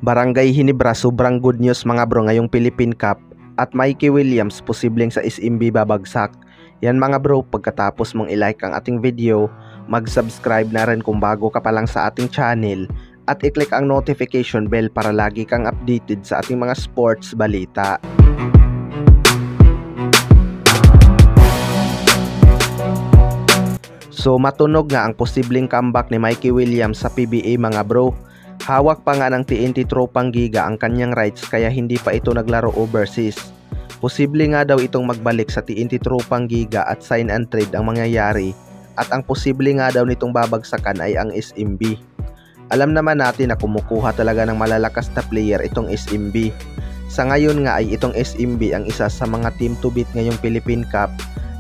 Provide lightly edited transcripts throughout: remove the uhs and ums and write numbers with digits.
Barangay Ginebra, sobrang good news mga bro ngayong Philippine Cup at Mikey Williams posibleng sa SMB babagsak. Yan mga bro, pagkatapos mong i-like ang ating video, mag-subscribe na rin kung bago ka pa lang sa ating channel at i-click ang notification bell para lagi kang updated sa ating mga sports balita. So matunog nga ang posibleng comeback ni Mikey Williams sa PBA mga bro. Hawak pa nga ng TNT Tropang Giga ang kanyang rights kaya hindi pa ito naglaro overseas. Posible nga daw itong magbalik sa TNT Tropang Giga at sign and trade ang mangyayari at ang posible nga daw nitong babagsakan ay ang SMB. Alam naman natin na kumukuha talaga ng malalakas na player itong SMB. Sa ngayon nga ay itong SMB ang isa sa mga team to beat ngayong Philippine Cup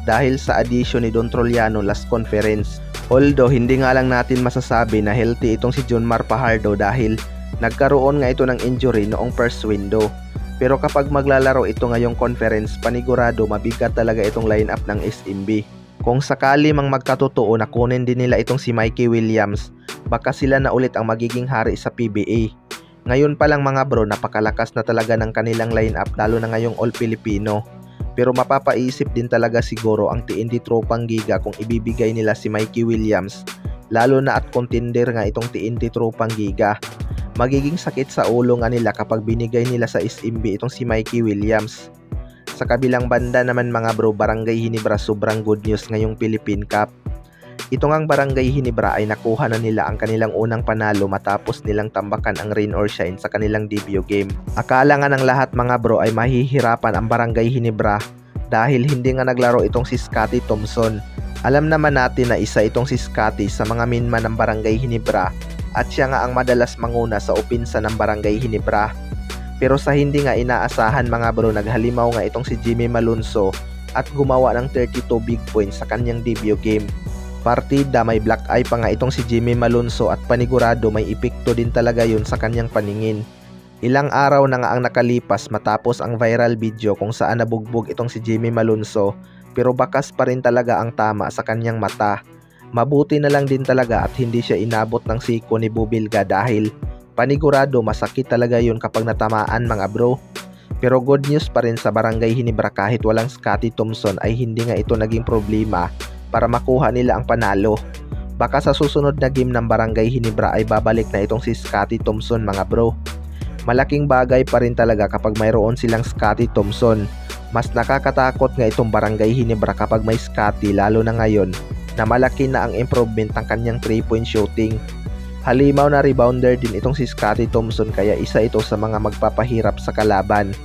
dahil sa addition ni Don Trollano last conference. Although hindi nga lang natin masasabi na healthy itong si Junmar Fajardo dahil nagkaroon nga ito ng injury noong first window. Pero kapag maglalaro ito ngayong conference, panigurado mabigat talaga itong lineup ng SMB. Kung sakali mang magkatotoo na kunin din nila itong si Mikey Williams, baka sila na ulit ang magiging hari sa PBA. Ngayon pa lang mga bro, napakalakas na talaga ng kanilang lineup lalo na ngayong All Filipino. Pero mapapaisip din talaga siguro ang TNT Tropang Giga kung ibibigay nila si Mikey Williams, lalo na at contender nga itong TNT Tropang Giga. Magiging sakit sa ulo nga nila kapag binigay nila sa SMB itong si Mikey Williams. Sa kabilang banda naman mga bro, Barangay Ginebra, sobrang good news ngayong Philippine Cup. Ito ngang Barangay Ginebra ay nakuha na nila ang kanilang unang panalo matapos nilang tambakan ang rain or shine sa kanilang debut game. Akala nga ng lahat mga bro ay mahihirapan ang Barangay Ginebra dahil hindi nga naglaro itong si Scotty Thompson. Alam naman natin na isa itong si Scotty sa mga minman ng Barangay Ginebra at siya nga ang madalas manguna sa opinsa ng Barangay Ginebra. Pero sa hindi nga inaasahan mga bro, naghalimaw nga itong si Jimmy Malonzo at gumawa ng 32 big points sa kanyang debut game. Partida, may black eye pa nga itong si Jimmy Malonzo at panigurado may epekto din talaga yun sa kanyang paningin. Ilang araw na nga ang nakalipas matapos ang viral video kung saan nabugbog itong si Jimmy Malonzo pero bakas pa rin talaga ang tama sa kanyang mata. Mabuti na lang din talaga at hindi siya inabot ng siko ni Bubilga dahil panigurado masakit talaga yun kapag natamaan mga bro. Pero good news pa rin sa Barangay Ginebra, kahit walang Scotty Thompson ay hindi nga ito naging problema para makuha nila ang panalo. Baka sa susunod na game ng Barangay Ginebra ay babalik na itong si Scotty Thompson mga bro. Malaking bagay pa rin talaga kapag mayroon silang Scotty Thompson. Mas nakakatakot nga itong Barangay Ginebra kapag may Scotty, lalo na ngayon na malaki na ang improvement ng kanyang 3-point shooting. Halimaw na rebounder din itong si Scotty Thompson kaya isa ito sa mga magpapahirap sa kalaban.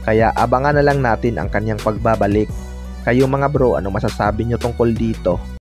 Kaya abangan na lang natin ang kanyang pagbabalik. Kayo mga bro, anong masasabi nyo tungkol dito?